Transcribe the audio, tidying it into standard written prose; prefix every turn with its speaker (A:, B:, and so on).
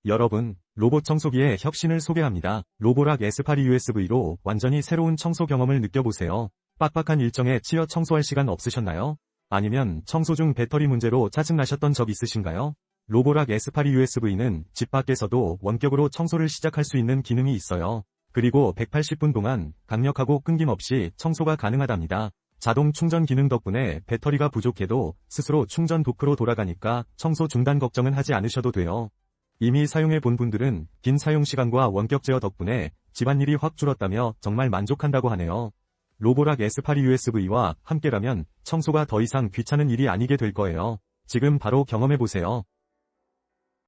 A: 여러분, 로봇 청소기의 혁신을 소개합니다. 로보락 S8 USV로 완전히 새로운 청소 경험을 느껴보세요. 빡빡한 일정에 치여 청소할 시간 없으셨나요? 아니면 청소 중 배터리 문제로 짜증나셨던 적 있으신가요? 로보락 S8 USV는 집 밖에서도 원격으로 청소를 시작할 수 있는 기능이 있어요. 그리고 180분 동안 강력하고 끊김없이 청소가 가능하답니다. 자동 충전 기능 덕분에 배터리가 부족해도 스스로 충전 도크로 돌아가니까 청소 중단 걱정은 하지 않으셔도 돼요. 이미 사용해 본 분들은 긴 사용 시간과 원격 제어 덕분에 집안일이 확 줄었다며 정말 만족한다고 하네요. 로보락 S8 USV와 함께라면 청소가 더 이상 귀찮은 일이 아니게 될 거예요. 지금 바로 경험해보세요.